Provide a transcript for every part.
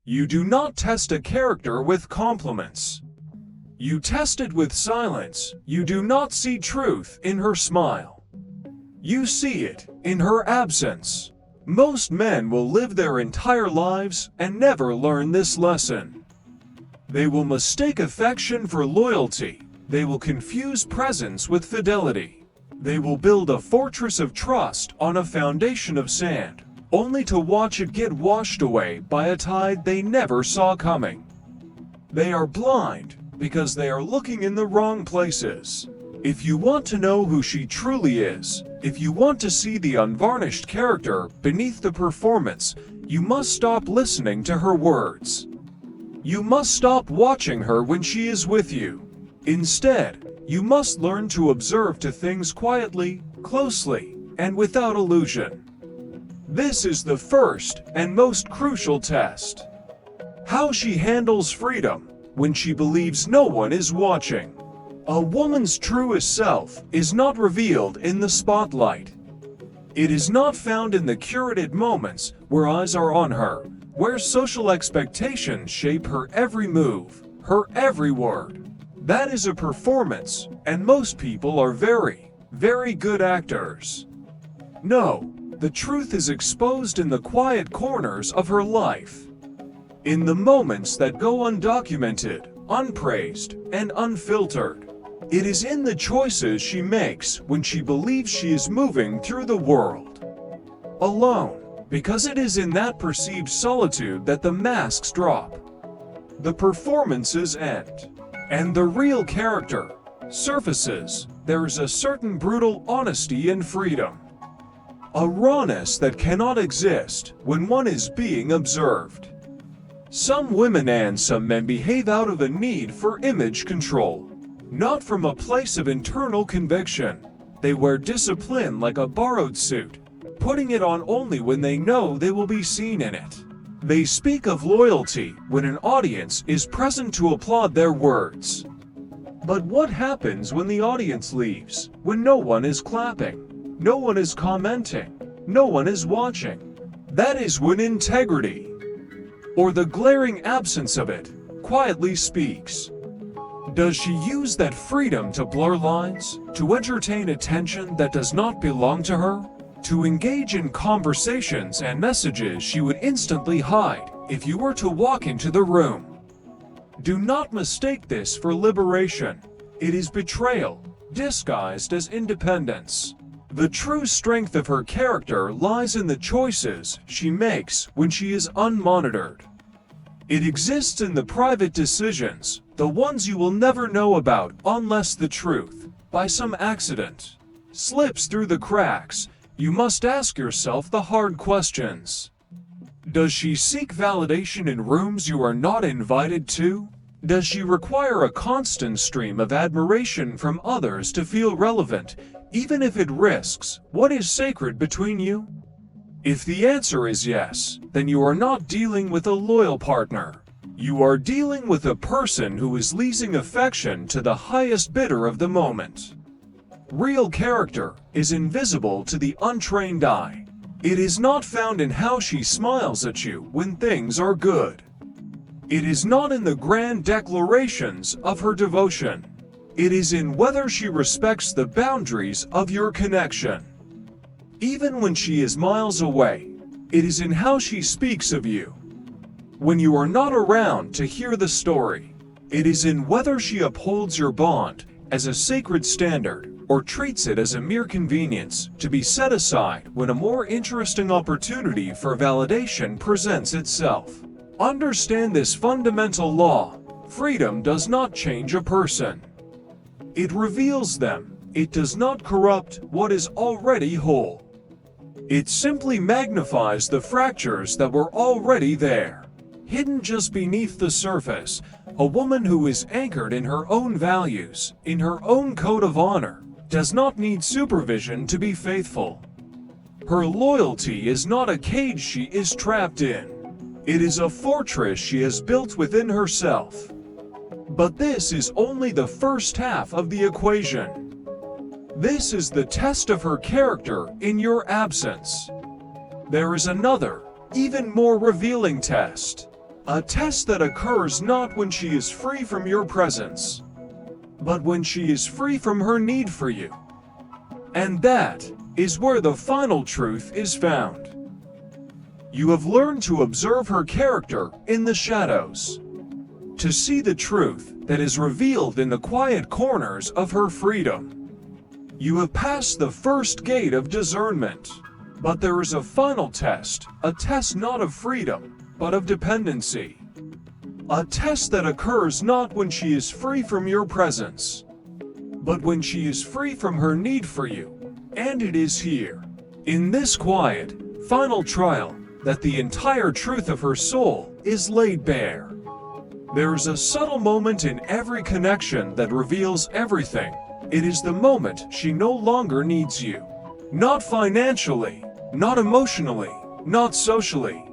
You do not test a character with compliments. You test it with silence. You do not see truth in her smile. You see it in her absence. Most men will live their entire lives and never learn this lesson. They will mistake affection for loyalty. They will confuse presence with fidelity. They will build a fortress of trust on a foundation of sand, only to watch it get washed away by a tide they never saw coming. They are blind because they are looking in the wrong places. If you want to know who she truly is, if you want to see the unvarnished character beneath the performance, you must stop listening to her words. You must stop watching her when she is with you. Instead, you must learn to observe to things quietly, closely, and without illusion. This is the first and most crucial test. How she handles freedom when she believes no one is watching. A woman's truest self is not revealed in the spotlight. It is not found in the curated moments where eyes are on her, where social expectations shape her every move, her every word. That is a performance, and most people are very, very good actors. No, the truth is exposed in the quiet corners of her life. In the moments that go undocumented, unpraised, and unfiltered. It is in the choices she makes when she believes she is moving through the world alone, because it is in that perceived solitude that the masks drop, the performances end, and the real character surfaces. There is a certain brutal honesty and freedom, a rawness that cannot exist when one is being observed. Some women and some men behave out of a need for image control, not from a place of internal conviction. They wear discipline like a borrowed suit, putting it on only when they know they will be seen in it. They speak of loyalty when an audience is present to applaud their words. But what happens when the audience leaves, when no one is clapping, no one is commenting, no one is watching? That is when integrity, or the glaring absence of it, quietly speaks. Does she use that freedom to blur lines, to entertain attention that does not belong to her, to engage in conversations and messages she would instantly hide if you were to walk into the room? Do not mistake this for liberation. It is betrayal, disguised as independence. The true strength of her character lies in the choices she makes when she is unmonitored. It exists in the private decisions, the ones you will never know about unless the truth, by some accident, slips through the cracks. You must ask yourself the hard questions. Does she seek validation in rooms you are not invited to? Does she require a constant stream of admiration from others to feel relevant, even if it risks what is sacred between you? If the answer is yes, then you are not dealing with a loyal partner. You are dealing with a person who is leasing affection to the highest bidder of the moment. Real character is invisible to the untrained eye. It is not found in how she smiles at you when things are good. It is not in the grand declarations of her devotion. It is in whether she respects the boundaries of your connection. Even when she is miles away, it is in how she speaks of you. When you are not around to hear the story, it is in whether she upholds your bond as a sacred standard or treats it as a mere convenience to be set aside when a more interesting opportunity for validation presents itself. Understand this fundamental law: freedom does not change a person. It reveals them. It does not corrupt what is already whole. It simply magnifies the fractures that were already there, hidden just beneath the surface. A woman who is anchored in her own values, in her own code of honor, does not need supervision to be faithful. Her loyalty is not a cage she is trapped in. It is a fortress she has built within herself. But this is only the first half of the equation. This is the test of her character in your absence. There is another, even more revealing test. A test that occurs not when she is free from your presence, but when she is free from her need for you. And that is where the final truth is found. You have learned to observe her character in the shadows, to see the truth that is revealed in the quiet corners of her freedom. You have passed the first gate of discernment, but there is a final test, a test not of freedom, but of dependency. A test that occurs not when she is free from your presence, but when she is free from her need for you. And it is here, in this quiet, final trial, that the entire truth of her soul is laid bare. There is a subtle moment in every connection that reveals everything. It is the moment she no longer needs you. Not financially, not emotionally, not socially.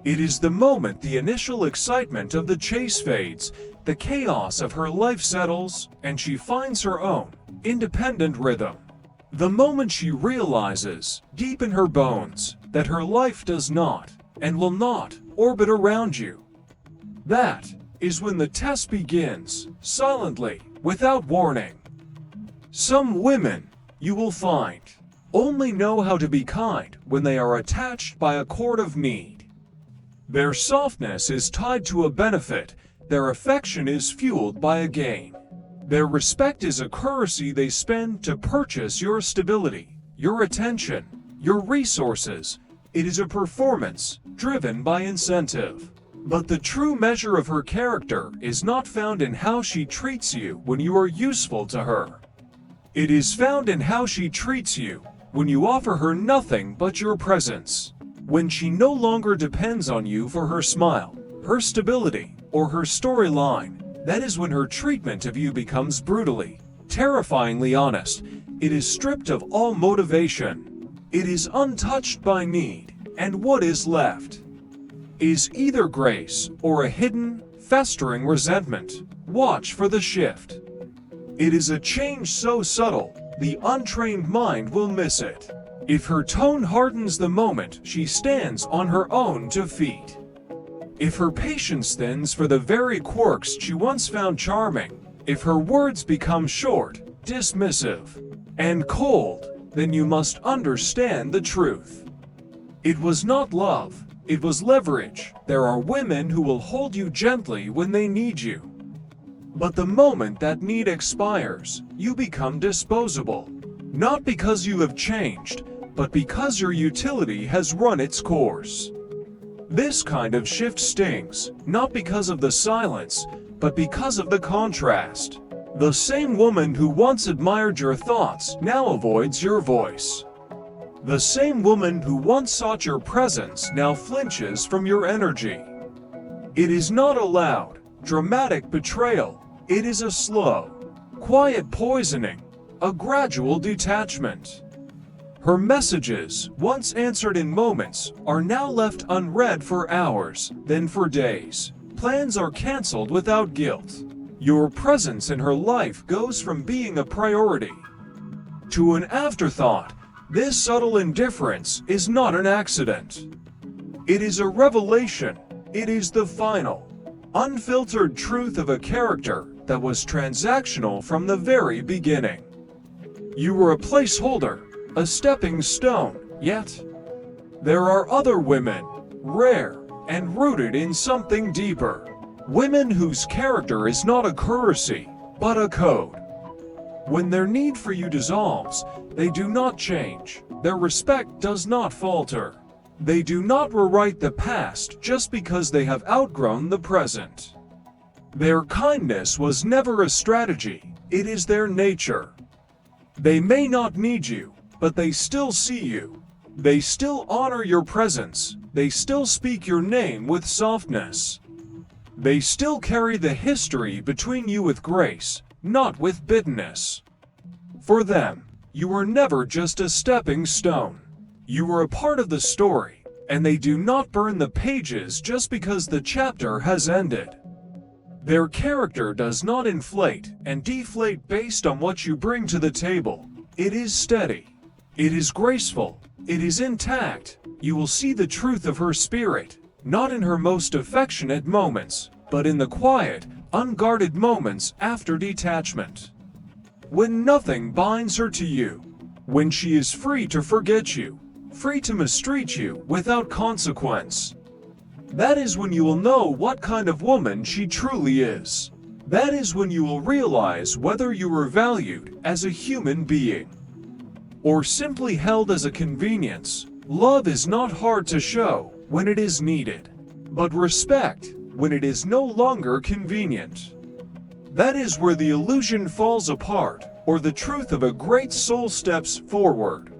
It is the moment the initial excitement of the chase fades, the chaos of her life settles, and she finds her own, independent rhythm. The moment she realizes, deep in her bones, that her life does not, and will not, orbit around you. That is when the test begins, silently, without warning. Some women, you will find, only know how to be kind when they are attached by a cord of need. Their softness is tied to a benefit, their affection is fueled by a gain. Their respect is a currency they spend to purchase your stability, your attention, your resources. It is a performance, driven by incentive. But the true measure of her character is not found in how she treats you when you are useful to her. It is found in how she treats you when you offer her nothing but your presence. When she no longer depends on you for her smile, her stability, or her storyline. That is when her treatment of you becomes brutally, terrifyingly honest. It is stripped of all motivation. It is untouched by need, and what is left is either grace or a hidden, festering resentment. Watch for the shift. It is a change so subtle, the untrained mind will miss it. If her tone hardens the moment she stands on her own 2 feet. If her patience thins for the very quirks she once found charming, if her words become short, dismissive, and cold, then you must understand the truth. It was not love, it was leverage. There are women who will hold you gently when they need you. But the moment that need expires, you become disposable. Not because you have changed, but because your utility has run its course. This kind of shift stings, not because of the silence, but because of the contrast. The same woman who once admired your thoughts now avoids your voice. The same woman who once sought your presence now flinches from your energy. It is not a loud, dramatic betrayal. It is a slow, quiet poisoning, a gradual detachment. Her messages, once answered in moments, are now left unread for hours, then for days. Plans are canceled without guilt. Your presence in her life goes from being a priority to an afterthought. This subtle indifference is not an accident. It is a revelation. It is the final, unfiltered truth of a character that was transactional from the very beginning. You were a placeholder, a stepping stone, yet there are other women, rare and rooted in something deeper. Women whose character is not a currency, but a code. When their need for you dissolves, they do not change. Their respect does not falter. They do not rewrite the past just because they have outgrown the present. Their kindness was never a strategy, it is their nature. They may not need you, but they still see you. They still honor your presence. They still speak your name with softness. They still carry the history between you with grace, not with bitterness. For them, you were never just a stepping stone. You were a part of the story, and they do not burn the pages just because the chapter has ended. Their character does not inflate and deflate based on what you bring to the table. It is steady. It is graceful. It is intact. You will see the truth of her spirit, not in her most affectionate moments, but in the quiet, unguarded moments after detachment. When nothing binds her to you, when she is free to forget you, free to mistreat you without consequence. That is when you will know what kind of woman she truly is. That is when you will realize whether you were valued as a human being, or simply held as a convenience. Love is not hard to show when it is needed, but respect when it is no longer convenient. That is where the illusion falls apart, or the truth of a great soul steps forward.